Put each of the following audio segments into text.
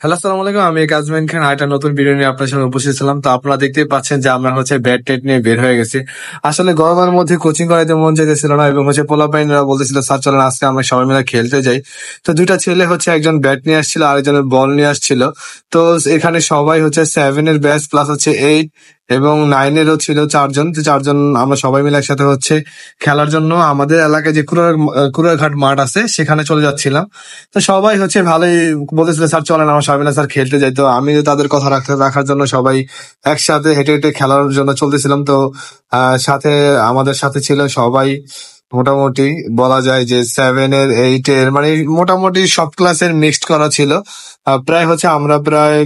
Hello, আসসালামু আলাইকুম। আমি কাজমান খান একটা নতুন ভিডিও নিয়ে আপনার সামনে উপস্থিত ছিলাম। তো আপনারা দেখতেই পাচ্ছেন যে আমরা ব্যাট টেট নিয়ে বের হয়ে গেছি। আসলে গরমের মধ্যে কোচিং করাইতে মন চাইতেছিল না এবং পোলাপাইনরা বলতেছিল স্যার চলেন আজকে আমরা সবাই মিলে খেলতে যাই। তো দুইটা ছেলে একজন ব্যাট নিয়ে আসছিল, আরেকজনের বল নিয়ে আসছিল। তো এখানে সবাই 7 এর ব্যাচ প্লাস 8 এবং 9 এরও ছিল চারজন। তো চারজন আমরা সবাই মিলে একসাথে খেলার জন্য আমাদের এলাকায় যে কুড়ারঘাট মাঠ আছে সেখানে চলে যাচ্ছিলাম। তো সবাই ভালোই বলতেছিল স্যার চলেন আমরা সবাই মিলে স্যার খেলতে যাই। তো আমি তাদের কথা রাখার জন্য সবাই একসাথে হেঁটে হেঁটে খেলার জন্য চলতেছিলাম। তো সাথে আমাদের সাথে ছিল সবাই মোটামুটি বলা যায় যে 7 এর 8 এর মানে মোটামুটি সব ক্লাসের মিক্সড করা ছিল। প্রায় আমরা প্রায়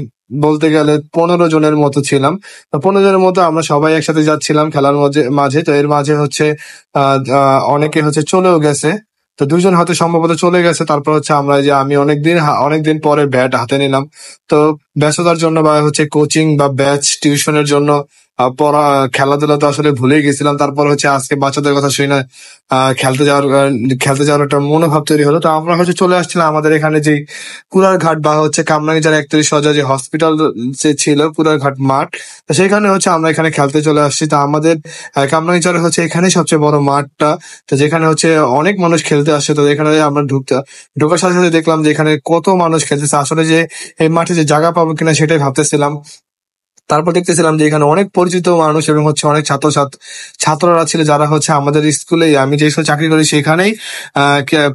বলতে গেলে 15 জনের মতো ছিলাম। তো 15 জনের মতো আমরা সবাই একসাথে যাচ্ছিলাম খেলার মাঝে। তো এর মাঝে অনেকে চলেও গেছে। তো দুজন হয়তো সম্ভবত চলে গেছে। তারপর আমরা এই যে আমি অনেকদিন পরে ব্যাট হাতে নিলাম। তো ব্যস্ততার জন্য বা কোচিং বা ব্যাচ টিউশনের জন্য পড়া খেলাধুলা তো আসলে ভুলেই গেছিলাম। তারপর আজকে বাচ্চাদের কথা শুনে খেলতে যাওয়ার একটা মনোভাব তৈরি হলো। তো আমরা চলে আসছিলাম আমাদের এখানে যে কুড়ারঘাট বা কামরাঙ্গীরচর 31 যে হসপিটাল যে ছিল কুড়ারঘাট মাঠ। তো সেখানে আমরা এখানে খেলতে চলে আসছি। তো আমাদের কামরাঙ্গীরচরে এখানে সবচেয়ে বড় মাঠটা। তো যেখানে অনেক মানুষ খেলতে আসছে। তো এখানে আমরা ঢোকার সাথে সাথে দেখলাম যে এখানে কত মানুষ খেলতেছে। আসলে যে এই মাঠে যে জায়গা পাবো কিনা সেটাই ভাবতেছিলাম। তারপর দেখতেছিলাম যে এখানে অনেক পরিচিত মানুষ এবং অনেক ছাত্ররা ছিল যারা আমাদের স্কুলে আমি যে স্কুলে চাকরি করি সেখানেই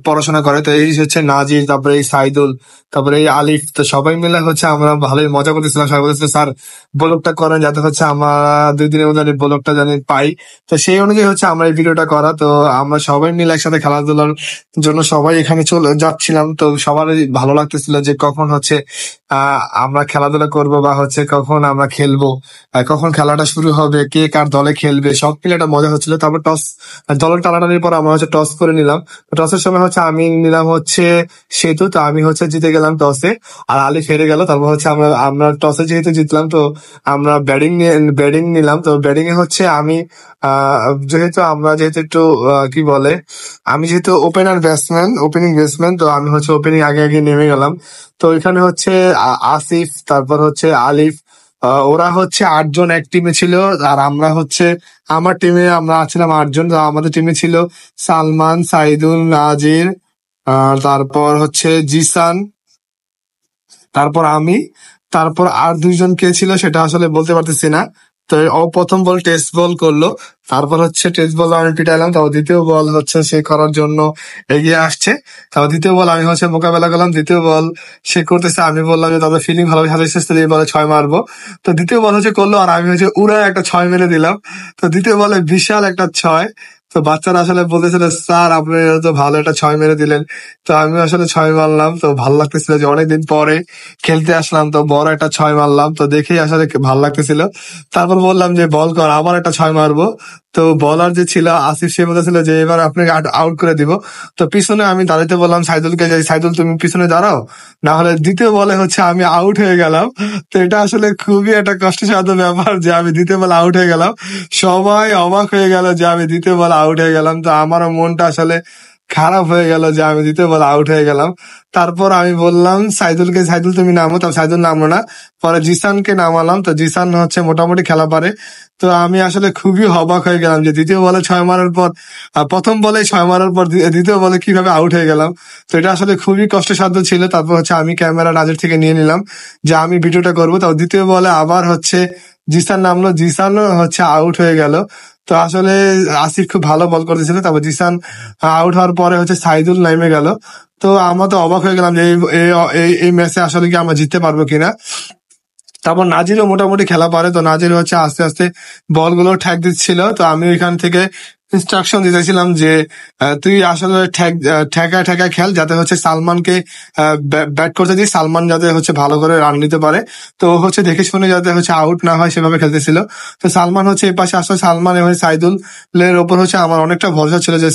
পড়াশোনা করে। তো এই নাজির, তারপরে এই সাইদুল, তারপরে এই আলিফ। তো সবাই মিলে আমরা ভালোই মজা করতেছিলাম। সবাই বলতেছিল স্যার ব্লগটা করেন যাতে আমরা 2 দিনের মধ্যে ব্লগটা জানি পাই। তো সেই অনুযায়ী আমরা এই ভিডিওটা করা। তো আমরা সবাই মিলে একসাথে খেলাধুলার জন্য সবাই এখানে চলে যাচ্ছিলাম। তো সবারই ভালো লাগতেছিল যে কখন আমরা খেলাধুলা করব বা কখন আমরা খেলবো, কখন খেলাটা শুরু হবে, কে কার দলে খেলবে, সব মিলে একটা মজা হচ্ছিল। তারপর দলের টানাটানির পর আমরা টস করে নিলাম। টসের সময় আমি নিলাম সেতু। তো আমি জিতে গেলাম টসে, আর আলী হেরে গেল। তারপর আমরা আমরা টসে যেহেতু জিতলাম তো আমরা ব্যাটিং নিলাম। তো ব্যাটিং এ আমি যেহেতু একটু কি বলে, আমি যেহেতু ওপেনিং ব্যাটসম্যান। তো আমি ওপেনিং আগে আগে নেমে গেলাম। তো এখানে আসিফ, তারপর আলিফ, ওরা 8 জন এক টিমে ছিল। আর আমরা আমার টিমে আমরা ছিলাম 8 জন। তো আমাদের টিমে ছিল সালমান, সাইদুল, নাজির, তারপর জিসান, তারপর আমি, তারপর আর 2 জন কে ছিল সেটা আসলে বলতে পারতেছি না। তো ও প্রথম বল টেস্ট বল করলো। তারপর টেস্ট বল আমি পিটাইলাম। তারপর দ্বিতীয় বল সে করার জন্য এগিয়ে আসছে। তারপর দ্বিতীয় বল আমি মোকাবেলা করলাম। দ্বিতীয় বল সে করতেছে, আমি বললাম যে তাদের ফিল্ডিং ভালো সাজেস্ট দিয়ে বলে 6 মারবো। তো দ্বিতীয় বল করলো আর আমি উড়ায় একটা 6 মেরে দিলাম। তো দ্বিতীয় বলে বিশাল একটা 6। তো বাচ্চারা আসলে বলতেছিল স্যার আপনি তো ভালো একটা 6 মেরে দিলেন। তো আমি আসলে 6 মারলাম। তো ভালো লাগতেছিল যে অনেকদিন পরে খেলতে আসলাম, তো বড় একটা 6 মারলাম। তো দেখেই আসলে ভালো লাগতেছিল। তারপর বললাম যে বল কর, আবার একটা 6 মারবো। তো বলার যে ছিল আসিফ, সে বলেছিল যে এবার আপনাকে আউট করে দিব। তো পিছনে আমি দাঁড়াতে বললাম সাইদুলকে যে সাইদুল তুমি পিছনে দাঁড়াও, না হলে দ্বিতীয় বলে আমি আউট হয়ে গেলাম। তো এটা আসলে খুবই একটা কষ্টসাধ্য ব্যাপার যে আমি দ্বিতীয় বলে আউট হয়ে গেলাম। সবাই অবাক হয়ে গেল যে আমি দ্বিতীয় বলে আউট হয়ে গেলাম। তো আমারও মনটা আসলে খারাপ হয়ে গেল যে আমি দ্বিতীয় বলে আউট হয়ে গেলাম। তারপর আমি বললাম সাইদুলকে, সাইদুল তুমি নামো। তো সাইদুল নামলো না। পরে জিসানকে নামালাম। তো জিসান মোটামুটি খেলা পারে। তো আমি আসলে খুবই অবাক হয়ে গেলাম যে দ্বিতীয় বলে 6 মারার পর, প্রথম বলে 6 মারার পর দ্বিতীয় বলে কিভাবে আউট হয়ে গেলাম। তো এটা আসলে খুবই কষ্টসাধ্য ছিল। তারপর আমি ক্যামেরা নাজের থেকে নিয়ে নিলাম যে আমি ভিডিওটা করবো। তাও দ্বিতীয় বলে আবার জিসান নামলো, জিসানও আউট হয়ে গেল। তো আসলে আসিফ খুব ভালো বল করতেছিল। তারপর জিসান আউট হওয়ার পরে সাইদুল নেমে গেল। তো আমরা তো অবাক হয়ে গেলাম যে এই ম্যাচে আসলে কি আমরা জিততে পারবো কিনা। তারপর নাজিরও মোটামুটি খেলা পারে। তো নাজির আস্তে আস্তে বলগুলো ঠ্যাক দিচ্ছিল। তো আমি ওইখান থেকে ইনস্ট্রাকশন দিতেছিলাম যে তুই আসলে ঠেকা ঠেকা খেল, যাতে সালমানকে ব্যাট করতে দিই, সালমান যাতে ভালো করে রান নিতে পারে। তো দেখে শুনে যাতে আউট না হয় সেভাবে খেলতেছিল। তো সালমান এই পাশে আসলে সালমান এবং সাইদুলের ওপর আমার অনেকটা ভরসা ছিল যে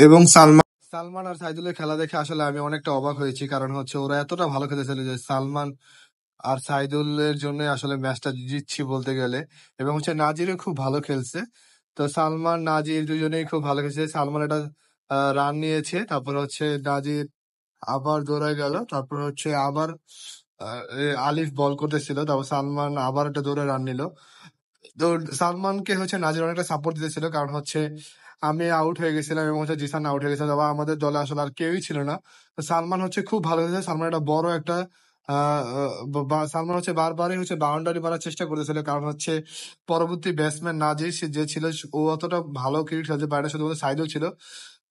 এবং সালমান আর সাইদুলের খেলা দেখে আসলে আমি অনেকটা অবাক হয়েছি। কারণ ওরা এতটা ভালো খেলতেছিল যে সালমান আর সাইদুলের জন্য আসলে ম্যাচটা জিতছি বলতে গেলে। এবং নাজিরও খুব ভালো খেলছে। তো সালমান নাজির দুজনেই খুব ভালো খেলছে। সালমান একটা রান নিয়েছে। তারপর নাজির আবার দৌড়ায় গেল। তারপর আবার আলিফ বল করতেছিল, তারপর সালমান আবার একটা দৌড়ে রান নিল। তো সালমানকে হচ্ছে নাজির অনেকটা সাপোর্ট দিতেছিল, কারণ হচ্ছে আমি আউট হয়ে গেছিলাম এবং হচ্ছে জিসান আউট হয়ে গেছিল, আবার আমাদের দলে আসলে আর কেউই ছিল না। তো সালমান হচ্ছে খুব ভালো হয়েছে, সালমান একটা বড় একটা সালমান হচ্ছে বারবারই হচ্ছে বাউন্ডারি মারার চেষ্টা করতেছিল, কারণ হচ্ছে পরবর্তী ব্যাটসম্যান নাজির যে ছিল ও অতটা ভালো ক্রিকেট খেলতে পারে না, শুধুমাত্র সাইদুল ছিল।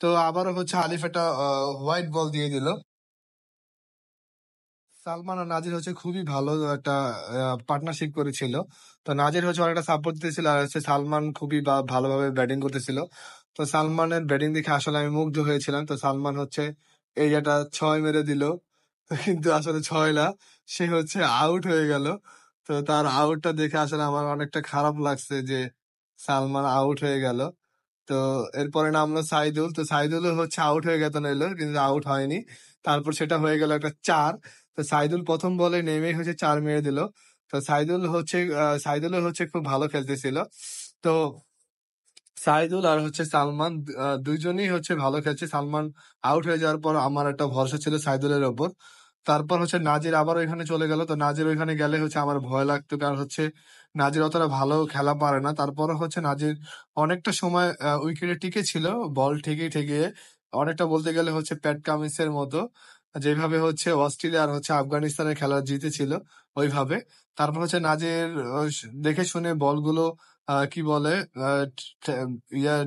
তো আবারও হচ্ছে আলিফ একটা হোয়াইট বল দিয়ে দিল। সালমান আর নাজির হচ্ছে খুবই ভালো একটা পার্টনারশিপ করেছিল। তো নাজির হচ্ছে অনেকটা সাপোর্ট দিতেছিল, আর হচ্ছে সালমান খুবই ভালোভাবে ব্যাটিং করতেছিল। তো সালমানের ব্যাটিং দেখে আসলে আমি মুগ্ধ হয়েছিলাম। তো সালমান হচ্ছে এই একটা 6 মেরে দিল, কিন্তু আসলে 6 না, সে হচ্ছে আউট হয়ে গেল। তো তার আউটটা দেখে আসলে আমার অনেকটা খারাপ লাগছে যে সালমান আউট হয়ে গেল। তো এরপরে নামলো সাইদুল, তো সাইদুলও হচ্ছে আউট হয়ে গেত নইলো, কিন্তু আউট হয়নি। তারপর সেটা হয়ে গেল একটা 4। তো সাইদুল প্রথম বলে নেমেই হচ্ছে 4 মেরে দিল। তো সাইদুলও হচ্ছে খুব ভালো খেলতেছিল। তো সাইদুল আর হচ্ছে সালমান দুইজনই হচ্ছে ভালো খেলছে। সালমান আউট হয়ে যাওয়ার পর আমার একটা ভরসা ছিল সাইদুলের ওপর। তারপর হচ্ছে নাজির আবার ওইখানে চলে গেল। তো নাজির ওইখানে গেলে হচ্ছে আমার ভয় লাগতো, কারণ হচ্ছে নাজির অতটা ভালো খেলা পারে না। তারপর হচ্ছে নাজির অনেকটা সময় উইকেটে টিকে ছিল, বল ঠেকিয়ে ঠেকিয়ে, অনেকটা বলতে গেলে হচ্ছে প্যাট কামিন্সের মতো, যেভাবে হচ্ছে অস্ট্রেলিয়া আর হচ্ছে আফগানিস্তানের খেলা জিতেছিল ওইভাবে। তারপর হচ্ছে নাজির দেখে শুনে বলগুলো কি বলে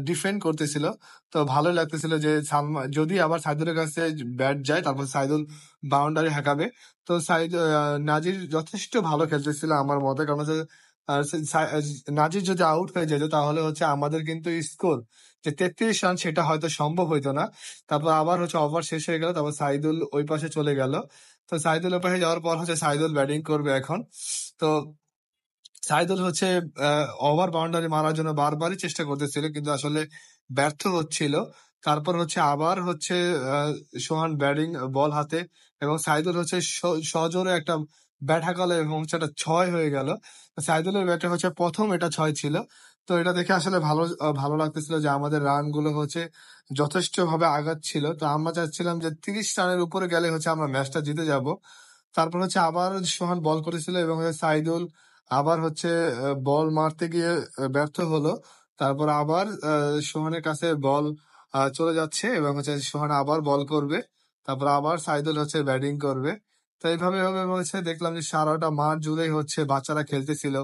ডিফেন্ড করতেছিল। তো ভালোই লাগতেছিল যে সালমান যদি আবার সাইদুলের কাছে ব্যাট যায়, তারপর সাইদুল বাউন্ডারি হাঁকাবে। তো নাজির যথেষ্ট ভালো খেলতেছিল আমার মতে, কারণ হচ্ছে নাজির যদি আউট হয়ে যেত তাহলে হচ্ছে আমাদের কিন্তু স্কোর যে 33 রান সেটা হয়তো সম্ভব হইতো না। তারপর আবার হচ্ছে ওভার শেষ হয়ে গেল, তারপর সাইদুল ওই পাশে চলে গেল। তো সাইদুল ওই পাশে যাওয়ার পর হচ্ছে সাইদুল ব্যাটিং করবে এখন। তো সাইদুল হচ্ছে ওভার বাউন্ডারি মারার জন্য বারবারই চেষ্টা করতেছিল, কিন্তু আসলে ব্যর্থ হচ্ছিল। তারপর হচ্ছে আবার হচ্ছে সোহান ব্যাটিং বল হাতে, এবং সাইদুল হচ্ছে সজোরে একটা ব্যাট হাঁকালো এবং হচ্ছে একটা 6 হয়ে গেল। সাইদুলের ব্যাটে হচ্ছে প্রথম এটা 6 ছিল। তো এটা দেখে আসলে ভালো লাগতেছিল যে আমাদের রান গুলো হচ্ছে যথেষ্ট ভাবে আগাচ্ছিল। তো আমরা চাচ্ছিলাম যে 30 রানের উপরে গেলে হচ্ছে আমরা ম্যাচটা জিতে যাব। তারপর হচ্ছে আবার সোহান বল করেছিল এবং হচ্ছে সাইদুল আবার হচ্ছে বল মারতে গিয়ে ব্যর্থ হলো। তারপর আবার সোহানের কাছে বল চলে যাচ্ছে এবং হচ্ছে সোহান আবার বল করবে। তারপর আবার সাইদুল হচ্ছে ব্যাটিং করবে। তো এইভাবে এভাবে হচ্ছে দেখলাম যে সারাটা মাঠ জুড়েই হচ্ছে বাচ্চারা খেলতেছিল।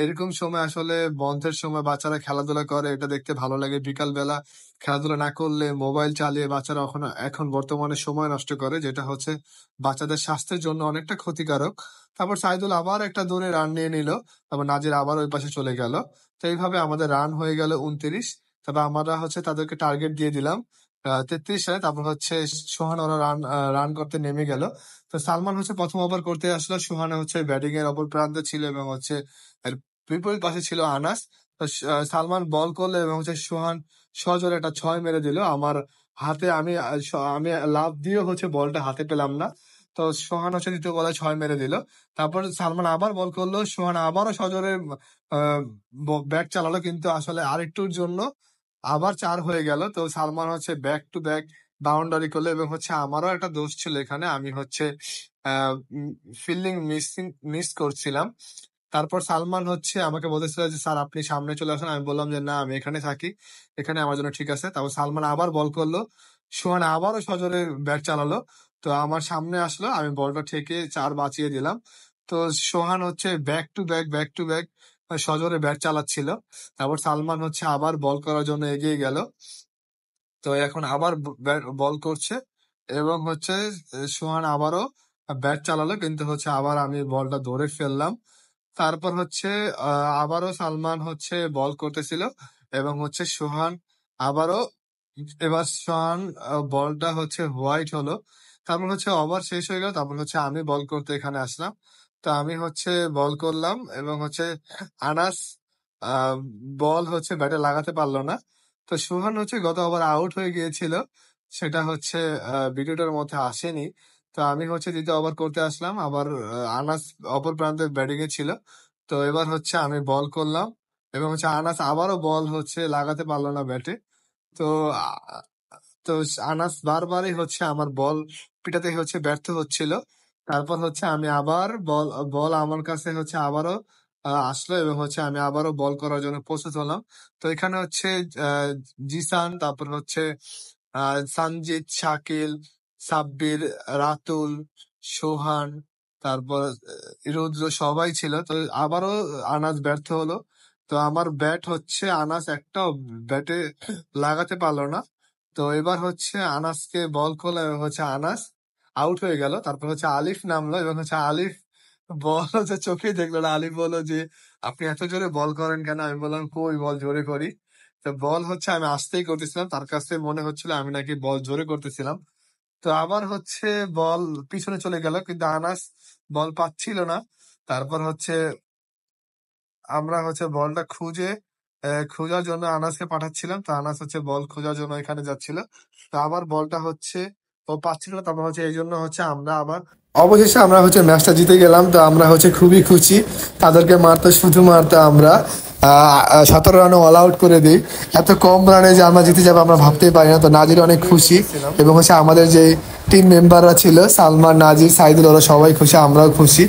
এরকম সময় আসলে বন্ধের সময় বাচ্চারা খেলাধুলা করে, এটা দেখতে ভালো লাগে। বিকাল বেলা খেলাধুলা না করলে মোবাইল চালিয়ে বাচ্চারা এখন এখন বর্তমানে সময় নষ্ট করে, যেটা হচ্ছে বাচ্চাদের স্বাস্থ্যের জন্য অনেকটা ক্ষতিকারক। তারপর সাইদুল আবার একটা দৌড়ে রান নিয়ে নিল। তারপর নাজির আবার ওই পাশে চলে গেল। তো এইভাবে আমাদের রান হয়ে গেল 29। তারপর আমরা হচ্ছে তাদেরকে টার্গেট দিয়ে দিলাম 33 রানে। তারপর হচ্ছে সোহান ওরা রান করতে নেমে গেল। তো সালমান হচ্ছে প্রথম ওভার করতে আসলো, সোহান হচ্ছে ব্যাটিং এর অপর প্রান্তে ছিল এবং হচ্ছে এর বিপরীত পাশে ছিল আনাস। তো সালমান বল করলো এবং হচ্ছে সোহান সজোরে একটা 6 মেরে দিল আমার হাতে। আমি লাফ দিয়ে হচ্ছে বলটা হাতে পেলাম না। তো সোহান হচ্ছে দ্বিতীয় বলে 6 মেরে দিল। তারপর সালমান আবার বল করলো, সোহান আবারও সজোরে ব্যাট চালালো, কিন্তু আসলে আরেকটুর জন্য আবার 4 হয়ে গেল। তো সালমান হচ্ছে ব্যাক টু ব্যাক বাউন্ডারি করলো, এবং হচ্ছে আমারও একটা দোষ ছিল এখানে, আমি হচ্ছে ফিল্ডিং মিস করছিলাম। তারপর সালমান হচ্ছে আমাকে বলতেছিল যে স্যার আপনি সামনে চলে আসেন। আমি বললাম যে না, আমি এখানে থাকি, এখানে আমার জন্য ঠিক আছে। তারপর সালমান আবার বল করলো, সোহান আবারও সজোরে ব্যাট চালালো। তো আমার সামনে আসলো, আমি বলটা ঠেকে 4 বাঁচিয়ে দিলাম। তো সোহান হচ্ছে ব্যাক টু ব্যাক সজোরে ব্যাট চালাচ্ছিল। তারপর সালমান হচ্ছে আবার বল করার জন্য এগিয়ে গেল। তো এখন আবার বল করছে এবং হচ্ছে সোহান আবারও ব্যাট চালালো, কিন্তু হচ্ছে আবার আমি বলটা ধরে ফেললাম। তারপর হচ্ছে আবারও সালমান হচ্ছে বল করতেছিল এবং হচ্ছে সোহান আবারও, এবার সোহান বলটা হচ্ছে হোয়াইট হলো। তারপর হচ্ছে ওভার শেষ হয়ে গেল। তারপর হচ্ছে আমি বল করতে এখানে আসলাম। তো আমি হচ্ছে বল করলাম এবং হচ্ছে আনাস আহ বল হচ্ছে ব্যাটে লাগাতে পারলো না। তো সোহান হচ্ছে গত ওভার আউট হয়ে গিয়েছিল, সেটা হচ্ছে ভিডিওটার মধ্যে আসেনি। তো আমি হচ্ছে দ্বিতীয় ওভার করতে আসলাম, আবার আনাস অপর প্রান্তে ব্যাটিং এ ছিল। তো এবার হচ্ছে আমি বল করলাম এবং হচ্ছে আনাস আবারও বল হচ্ছে লাগাতে পারলো না ব্যাটে। তো আ- তো আনাস বারবারই হচ্ছে আমার বল পিটাতে হচ্ছে ব্যর্থ হচ্ছিল। তারপর হচ্ছে আমি আবার বল বল আমার কাছে হচ্ছে আবারও আসলো, এবং হচ্ছে আমি আবারও বল করার জন্য প্রস্তুত হলাম। তো এখানে হচ্ছে আহ, জিসান, তারপর হচ্ছে সানজিদ, শাকিল, সাব্বির, রাতুল, সোহান, তারপর রুদ্র সবাই ছিল। তো আবারও আনাস ব্যর্থ হলো। তো আমার ব্যাট হচ্ছে আনাস একটাও ব্যাটে লাগাতে পারলো না। তো এবার হচ্ছে আনাসকে বল করলো এবং হচ্ছে আনাস আউট হয়ে গেল। তারপর হচ্ছে আলিফ নামলো এবং হচ্ছে আলিফ বল হচ্ছে চোখেই দেখলো না। আলিফ বললো যে আপনি এত জোরে বল করেন কেন? আমি বললাম কই, বল জোরে করি। তো বল হচ্ছে আমি আস্তেই করতেছিলাম, তার কাছে মনে হচ্ছিল আমি নাকি বল জোরে করতেছিলাম। তো আবার হচ্ছে বল পিছনে চলে গেল, কিন্তু আনাস বল পাচ্ছিল না। তারপর হচ্ছে আমরা হচ্ছে বলটা খোঁজার জন্য আনাসকে পাঠাচ্ছিলাম। তো আনাস হচ্ছে বল খোঁজার জন্য এখানে যাচ্ছিল। তো আবার বলটা হচ্ছে ও পাচ্ছিল না। তারপর হচ্ছে এই জন্য হচ্ছে আমরা আবার অবশেষে আমরা হচ্ছে ম্যাচটা জিতে গেলাম। তো আমরা হচ্ছে খুবই খুশি। তাদেরকে মারতে শুধু মারতে আমরা 17 রানে অল আউট করে দিই। এত কম রানে যে আমরা জিতে যাবো আমরা ভাবতেই পারি না। তো নাজির অনেক খুশি, এবং হচ্ছে আমাদের যে টিম মেম্বাররা ছিল সালমান, নাজির, সাইদুল, ওরা সবাই খুশি, আমরাও খুশি।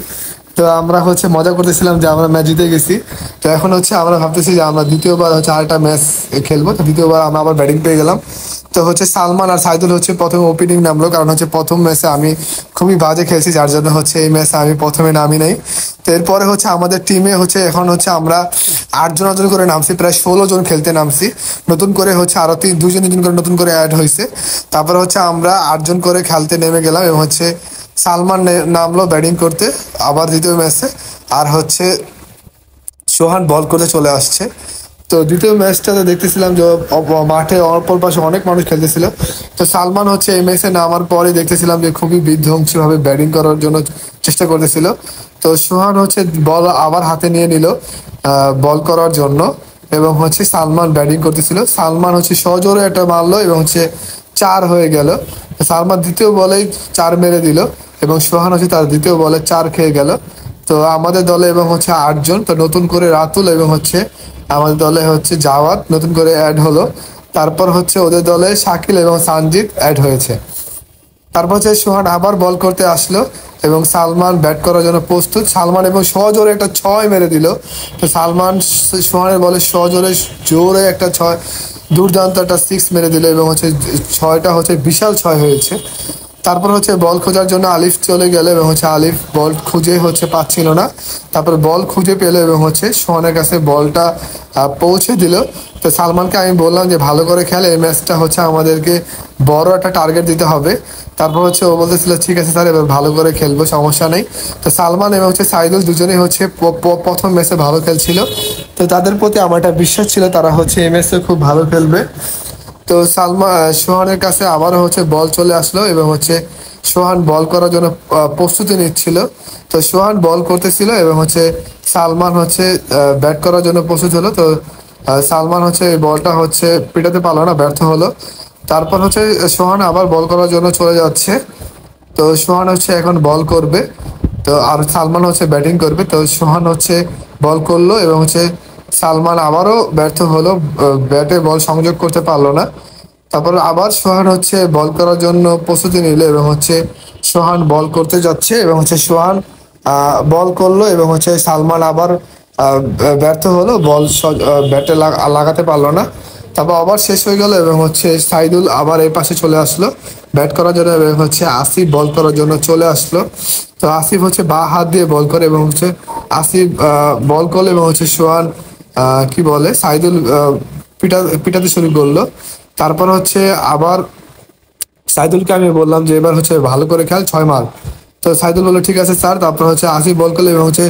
তো আমরা হচ্ছে মজা করতেছিলাম যে আমরা ম্যাচ জিতে গেছি। তো এখন হচ্ছে আমরা ভাবতেছি যে আমরা দ্বিতীয়বার হচ্ছে আরেকটা ম্যাচ খেলবো। তো দ্বিতীয়বার আমরা আবার ব্যাটিং পেয়ে গেলাম। তো হচ্ছে সালমান আর সাইদুল হচ্ছে প্রথমে ওপেনিং নামলো, কারণ হচ্ছে প্রথম ম্যাচে আমি খুবই বাজে খেলছি, যার জন্য হচ্ছে এই ম্যাচে আমি প্রথমে নামি নাই। তো এরপরে হচ্ছে আমাদের টিমে হচ্ছে এখন হচ্ছে আমরা 8 জন করে নামছি, প্রায় 16 জন খেলতে নামছি। নতুন করে হচ্ছে আরো দুজন তিনজন করে নতুন করে অ্যাড হয়েছে। তারপরে হচ্ছে আমরা 8 জন করে খেলতে নেমে গেলাম, এবং হচ্ছে সালমান নামলো ব্যাটিং করতে আবার দ্বিতীয় ম্যাচে। আর হচ্ছে সোহান বল করতে চলে আসছে। তো দ্বিতীয় ম্যাচটাতে দেখতেছিলাম যে মাঠে অপর পাশে অনেক মানুষ খেলতেছিল। তো সালমান হচ্ছে এই ম্যাচে নামার পরে দেখতেছিলাম যে খুবই বিধ্বংসী ভাবে ব্যাটিং করার জন্য চেষ্টা করতেছিল। তো সোহান হচ্ছে বল আবার হাতে নিয়ে নিল বল করার জন্য, এবং হচ্ছে সালমান ব্যাটিং করতেছিল। সালমান হচ্ছে সজোরে একটা মারলো এবং হচ্ছে 4 হয়ে গেল। সালমান দ্বিতীয় বলেই 4 মেরে দিল, এবং সোহান হচ্ছে তার দ্বিতীয় বলে 4 খেয়ে গেল। তো আমাদের দলে এবং হচ্ছে 8 জন, তো নতুন করে রাতুল এবং হচ্ছে আমাদের দলে হচ্ছে জাওয়াত নতুন করে অ্যাড হলো। তারপর হচ্ছে ওদের দলে শাকিল এবং সানজিদ অ্যাড হয়েছে। তারপর হচ্ছে সোহান আবার বল করতে আসলো, এবং সালমান ব্যাট করার জন্য প্রস্তুত। সালমান এবং সজোরে একটা 6 মেরে দিল। তো সালমান সোহানের বলে সজোরে জোরে একটা 6, দুর্দান্ত একটা 6 মেরে দিল, এবং হচ্ছে 6টা হচ্ছে বিশাল 6 হয়েছে। তারপর হচ্ছে বল খোঁজার জন্য আলিফ চলে গেল, এবং হচ্ছে আলিফ বল খুঁজে হচ্ছে পাচ্ছিল না। তারপর বল খুঁজে পেলো এবং হচ্ছে সোহানের কাছে বলটা পৌঁছে দিল। তো সালমানকে আমি বললাম যে ভালো করে খেলে, এই ম্যাচটা হচ্ছে আমাদেরকে বড় একটা টার্গেট দিতে হবে। তারপর হচ্ছে ও বলতেছিল ঠিক আছে স্যার, এবার ভালো করে খেলবো, সমস্যা নেই। তো সালমান এবং হচ্ছে সাইদুল দুজনেই হচ্ছে প্রথম ম্যাচে ভালো খেলছিল। তো তাদের প্রতি আমার একটা বিশ্বাস ছিল তারা হচ্ছে এই ম্যাচে খুব ভালো খেলবে। তো সোহানের কাছে আবারও হচ্ছে বল চলে আসলো, এবং হচ্ছে সোহান বল করার জন্য প্রস্তুতি নিচ্ছিল। তো সোহান বল করতেছিল, এবং হচ্ছে সালমান হচ্ছে ব্যাট করার জন্য প্রস্তুত হলো। তো সালমান হচ্ছে এই বলটা হচ্ছে পিটাতে পারলো না, ব্যর্থ হলো। তারপর হচ্ছে সোহান আবার বল করার জন্য চলে যাচ্ছে। তো সোহান হচ্ছে এখন বল করবে, তো আর সালমান হচ্ছে ব্যাটিং করবে। তো সোহান হচ্ছে বল করলো, এবং হচ্ছে সালমান আবারও ব্যর্থ হলো, ব্যাটে বল সংযোগ করতে পারলো না। তারপর আবার সোহান হচ্ছে বল করার জন্য প্রস্তুতি নিল, এবং হচ্ছে সোহান বল করতে যাচ্ছে, এবং হচ্ছে সোহান বল করলো, এবং হচ্ছে সালমান আবার ব্যর্থ হলো, বল ব্যাটে লাগাতে পারলো না। তারপর আবার শেষ হয়ে গেল, এবং হচ্ছে সাইদুল আবার এই পাশে চলে আসলো ব্যাট করার জন্য, এবং হচ্ছে আসিফ বল করার জন্য চলে আসলো। তো আসিফ হচ্ছে বাঁ হাত দিয়ে বল করে, এবং হচ্ছে আসিফ বল করলো, এবং হচ্ছে সোহান কি বলে সাইদুল পিটাতে শুরু করলো। তারপর হচ্ছে আবার সাইদুলকে আমি বললাম যে এবার হচ্ছে ভালো করে খেল, 6 মার। তো সাইদুল বললো ঠিক আছে স্যার। তারপর হচ্ছে আসিফ বল করলো, এবং হচ্ছে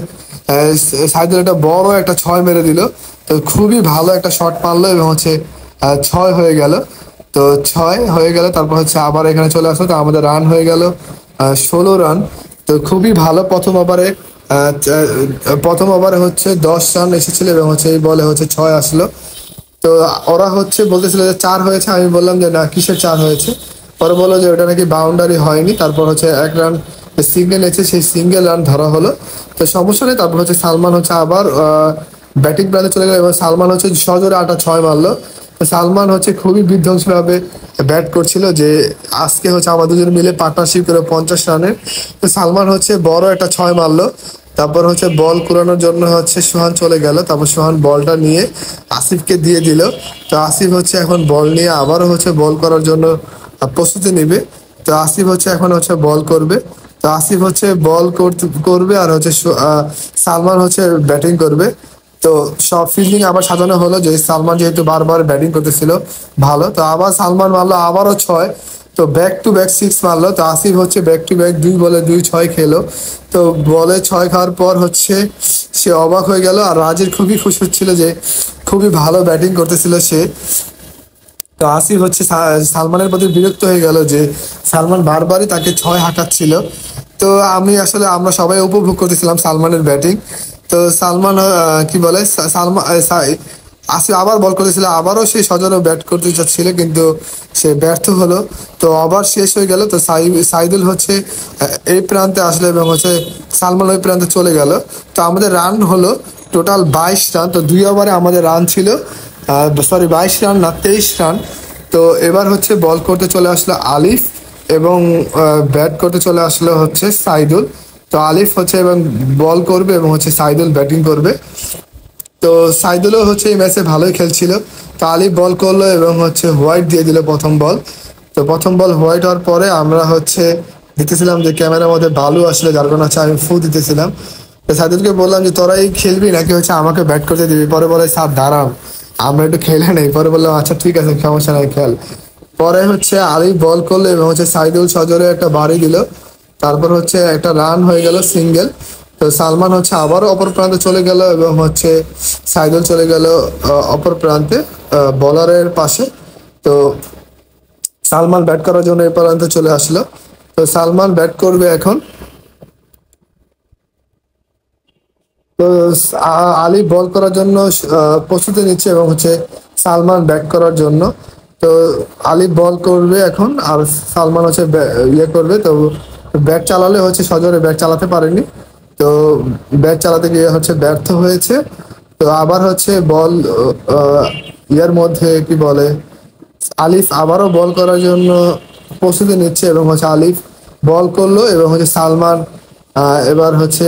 সাইদুল একটা বড় একটা 6 মেরে দিল। তো খুবই ভালো একটা শট মারলো, এবং হচ্ছে 6 হয়ে গেল। তো 6 হয়ে গেল, তারপর হচ্ছে আবার এখানে চলে আসলো। তো আমাদের রান হয়ে গেল 16 রান। তো খুবই ভালো প্রথম ওভারে হচ্ছে 10 রান এসেছিল, এবং হচ্ছে এই বলে হচ্ছে 6 আসলো। তো ওরা হচ্ছে বলতেছিল যে 4 হয়েছে, আমি বললাম যে না, কিসের 4 হয়েছে? পরে বললো যে ওটা নাকি বাউন্ডারি হয়নি। তারপর হচ্ছে 1 রান সিঙ্গেল এসে সেই সিঙ্গেল রান ধরা হলো। তো সমস্যা নেই। তারপর হচ্ছে সালমান হচ্ছে আবার ব্যাটিং প্ল্যানে চলে গেল, এবং সালমান হচ্ছে সজোরে 8টা 6 মারলো। তো সালমান হচ্ছে খুবই বিধ্বংসী ভাবে ব্যাট করছিল যে আজকে হচ্ছে আমাদের দুজন মিলে পার্টনারশিপ করে 50 রানের। তো সালমান হচ্ছে বড় একটা 6 মারলো। তারপর হচ্ছে বল কুড়ানোর জন্য হচ্ছে সোহান চলে গেল, তারপর সোহান বলটা নিয়ে আসিফকে দিয়ে দিল। তো আসিফ হচ্ছে এখন বল নিয়ে আবারও হচ্ছে বল করার জন্য প্রস্তুতি নেবে। তো আসিফ হচ্ছে এখন হচ্ছে বল করবে। তো আসিফ হচ্ছে বল করবে আর হচ্ছে সালমান হচ্ছে ব্যাটিং করবে। তো সব ফিল্ডিং আবার সাজানো হলো যে সালমান যেহেতু বারবার ব্যাটিং করতেছিল ভালো, তো আবার সালমান মারলো আবারও 6। তো ব্যাক টু ব্যাক 6 মারলো। তো আসিফ হচ্ছে ব্যাক টু ব্যাক 2 বলে 2 6 খেলো। তো বলে 6 খাওয়ার পর হচ্ছে সে অবাক হয়ে গেল, আর রাজের খুবই খুশি হচ্ছিল যে খুবই ভালো ব্যাটিং করতেছিল সে। তো আসিফ হচ্ছে সালমানের প্রতি বিরক্ত হয়ে গেল যে সালমান বারবারই তাকে 6 হাঁকাচ্ছিল। তো আমরা সবাই উপভোগ করতেছিলাম সালমানের ব্যাটিং। তো সালমান কি বলে সালমান আসিফ আবার বল করতেছিল, আবারও সে সজোরে ব্যাট করতে চাচ্ছিল কিন্তু সে ব্যর্থ হলো। তো আবার শেষ হয়ে গেল। তো সাইদুল হচ্ছে এই প্রান্তে আসলো এবং হচ্ছে সালমান ওই প্রান্তে চলে গেল। তো আমাদের রান হলো টোটাল 22 রান। তো 2 ওভারে আমাদের রান ছিল সরি 22 রান না 23 রান। তো এবার হচ্ছে বল করতে চলে আসলো আলিফ এবং ব্যাট করতে চলে আসলো হচ্ছে সাইদুল। তো আলিফ হচ্ছে এবং বল করবে এবং হচ্ছে সাইদুল ব্যাটিং করবে। তো সাইদুলও হচ্ছে এই ম্যাচে ভালোই খেলছিল। তো আলিফ বল করলো এবং হচ্ছে হোয়াইট দিয়ে দিল প্রথম বল। তো প্রথম বল হোয়াইট হওয়ার পরে আমরা হচ্ছে দেখতেছিলাম যে ক্যামেরার মধ্যে বালু আসলে, যার কারণে হচ্ছে আমি ফু দিতেছিলাম। তো সাইদুলকে বললাম যে তোরা এই খেলবি নাকি হচ্ছে আমাকে ব্যাট করতে দিবি। পরে বলে স্যার দাঁড়ান আমরা একটু খেলে নেই। পরে বললাম আচ্ছা ঠিক আছে সমস্যা নাই খেল। পরে হচ্ছে আলিফ বল করলো এবং হচ্ছে সাইদুল সজোরে একটা বাড়ি দিল। তারপর হচ্ছে একটা রান হয়ে গেল সিঙ্গেল। তো সালমান হচ্ছে আবারও অপর প্রান্তে চলে গেল এবং হচ্ছে সাইদুল চলে গেল অপর প্রান্তে বলারের পাশে। তো সালমান ব্যাট করার জন্য এই প্রান্তে চলে আসলো। তো সালমান ব্যাট করবে এখন। তো আলী বল করার জন্য প্রস্তুতি নিচ্ছে এবং হচ্ছে সালমান ব্যাট করার জন্য। তো আলী বল করবে এখন আর সালমান হচ্ছে ইয়ে করবে। তো ব্যাট চালালে হচ্ছে সজোরে ব্যাট চালাতে পারেনি। তো ব্যাট চালাতে গিয়ে হচ্ছে ব্যর্থ হয়েছে। তো আবার হচ্ছে বল ইয়ের মধ্যে কি বলে আলিফ আবারও বল করার জন্য প্রস্তুতি নিচ্ছে এবং হচ্ছে আলিফ বল করলো এবং হচ্ছে সালমান এবার হচ্ছে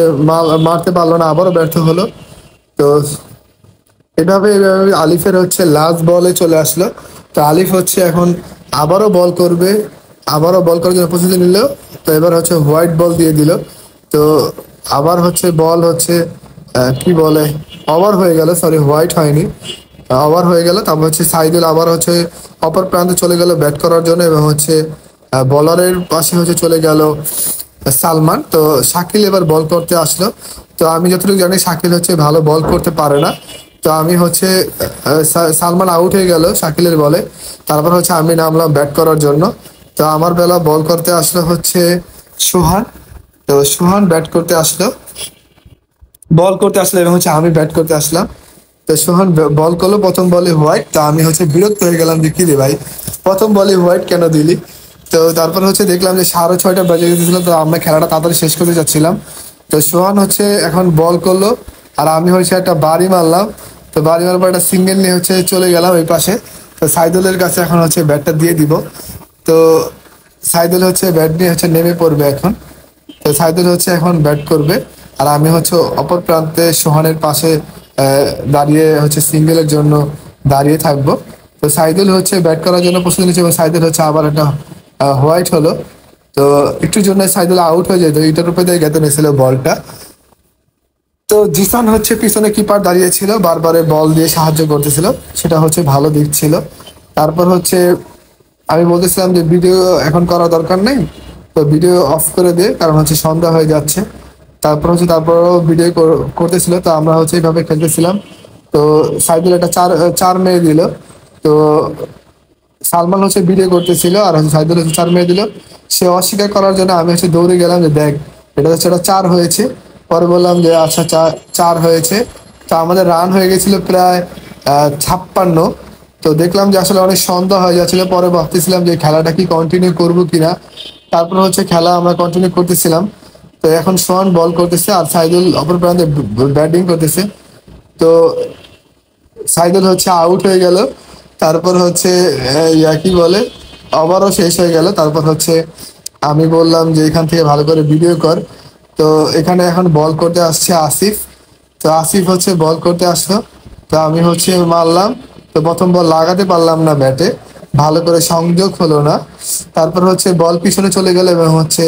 মারতে পারলো না, আবারও ব্যর্থ হলো। তো এভাবে আলিফের হচ্ছে লাস্ট বলে চলে আসলো। তো আলিফ হচ্ছে এখন আবারও বল করবে, আবারও বল করার জন্য প্রস্তুতি নিল। তো এবার হচ্ছে হোয়াইট বল দিয়ে দিল। তো আবার হচ্ছে বল হচ্ছে কি বলে ওভার হয়ে গেল, সরি হোয়াইট হয়নি, ওভার হয়ে গেল। তারপর হচ্ছে সাইদুল আবার হচ্ছে অপর প্রান্তে চলে গেল ব্যাট করার জন্য এবং হচ্ছে বলারের পাশে হচ্ছে চলে গেল সালমান। তো শাকিল এবার বল করতে আসলো। তো আমি যতটুকু জানি শাকিল হচ্ছে ভালো বল করতে পারে না। তো আমি হচ্ছে সালমান আউট হয়ে গেল শাকিলের বলে। তারপর হচ্ছে আমি নামলাম ব্যাট করার জন্য। তো আমার বেলা বল করতে আসলো হচ্ছে সোহান। তো সোহান ব্যাট করতে আসলো, বল করতে আসলো এবং হচ্ছে আমি ব্যাট করতে আসলাম। তো সোহান বল করলো প্রথম বলে হোয়াইট। তো আমি হচ্ছে বিরক্ত হয়ে গেলাম যে কি রে ভাই প্রথম বলে হোয়াইট কেন দিলি। তো তারপর হচ্ছে দেখলাম যে 6:30 বাজে গেছিল। তো আমরা খেলাটা তাড়াতাড়ি শেষ করতে চাচ্ছিলাম। তো সোহান হচ্ছে এখন বল করলো আর আমি হচ্ছে একটা বাড়ি মারলাম। তো বাড়ি মারার পর একটা সিঙ্গেল নিয়ে হচ্ছে চলে গেলাম ওই পাশে। তো সাইদুলের কাছে এখন হচ্ছে ব্যাটটা দিয়ে দিব। তো সাইদুল হচ্ছে ব্যাট নিয়ে হচ্ছে নেমে পড়বে এখন। তো সাইদুল হচ্ছে এখন ব্যাট করবে আর আমি হচ্ছে অপর প্রান্তে সোহানের পাশে দাঁড়িয়ে হচ্ছে সিঙ্গেলের জন্য দাঁড়িয়ে থাকবো। তো সাইদুল হচ্ছে ব্যাট করার জন্য প্রস্তুতি নিচ্ছে এবং সাইদুল হচ্ছে আবার একটা হোয়াইট হলো। তো একটুর জন্য সাইদুল আউট হয়ে যেত, এটার উপরে দিয়ে গেতে নিয়েছিল বলটা। তো জিসান হচ্ছে পিছনে কিপার দাঁড়িয়েছিল, বারবারে বল দিয়ে সাহায্য করতেছিল, সেটা হচ্ছে ভালো দিক ছিল। তারপর হচ্ছে আমি বলতেছিলাম যে ভিডিও এখন করা দরকার নেই, তো ভিডিও অফ করে দে কারণ হচ্ছে সন্ধ্যা হয়ে যাচ্ছে। তারপরও ভিডিও করতেছিল। তো আমরা হচ্ছে এইভাবে খেলতেছিলাম। তো সাইদুল একটা চার চার মেরে দিল। তো সালমান হচ্ছে ভিডিও করতেছিল আর হচ্ছে সাইদুল হচ্ছে 4 মেরে দিল। সে অস্বীকার করার জন্য আমি হচ্ছে দৌড়ে গেলাম যে দেখ এটা হচ্ছে এটা 4 হয়েছে। পরে বললাম যে আচ্ছা 4 হয়েছে। তো আমাদের রান হয়ে গেছিল প্রায় 56। তো দেখলাম যে আসলে অনেক সন্ধ্যা হয়ে যাচ্ছিল, পরে ভাবতেছিলাম যে খেলাটা কি কন্টিনিউ করবো কিনা। তারপর হচ্ছে খেলা আমরা কন্টিনিউ করতেছিলাম। তো এখন সোহান বল করতেছে আর সাইদুল অপর প্রান্তে ব্যাটিং করতেছে। তো সাইদুল হচ্ছে আউট হয়ে গেল। তারপর হচ্ছে কি বলে ওভারও শেষ হয়ে গেল। তারপর হচ্ছে আমি বললাম যে এখান থেকে ভালো করে ভিডিও কর। তো এখানে এখন বল করতে আসছে আসিফ। তো আসিফ হচ্ছে বল করতে আসলো। তো আমি হচ্ছে মারলাম। তো প্রথম বল লাগাতে পারলাম না ব্যাটে, ভালো করে সংযোগ হলো না। তারপর হচ্ছে বল পিছনে চলে গেল এবং হচ্ছে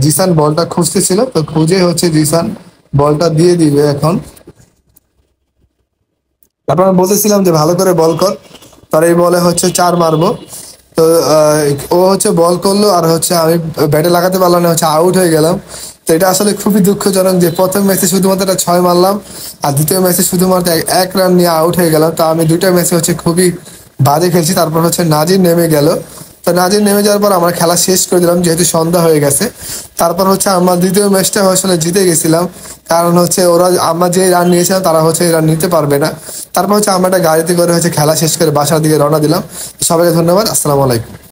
জিসান বলটা খুঁজতেছিল, তো খুঁজে হচ্ছে জিসান বলটা দিয়ে দিবে এখন। তারপর আমি বলতেছিলাম যে ভালো করে বল কর, তার এই বলে হচ্ছে 4 মারবো। তো ও হচ্ছে বল করলো আর হচ্ছে আমি ব্যাটে লাগাতে পারলাম না, হচ্ছে আউট হয়ে গেলাম। তো এটা আসলে খুবই দুঃখজনক যে প্রথম ম্যাচে শুধুমাত্র একটা 6 মারলাম আর দ্বিতীয় ম্যাচে শুধুমাত্র এক রান নিয়ে আউট হয়ে গেলাম। তো আমি দুইটা ম্যাচে হচ্ছে খুবই বাজে খেলছি। তারপর হচ্ছে নাজির নেমে গেল। তো নাজির নেমে যাওয়ার পর আমরা খেলা শেষ করে দিলাম যেহেতু সন্ধ্যা হয়ে গেছে। তারপর হচ্ছে আমরা দ্বিতীয় ম্যাচটা আসলে জিতে গেছিলাম, কারণ হচ্ছে ওরা আমরা যে রান নিয়েছিলাম তারা হচ্ছে এই রান নিতে পারবে না। তারপর হচ্ছে আমরা একটা গাড়িতে করে হচ্ছে খেলা শেষ করে বাসার দিকে রওনা দিলাম। সবাইকে ধন্যবাদ, আসসালামু আলাইকুম।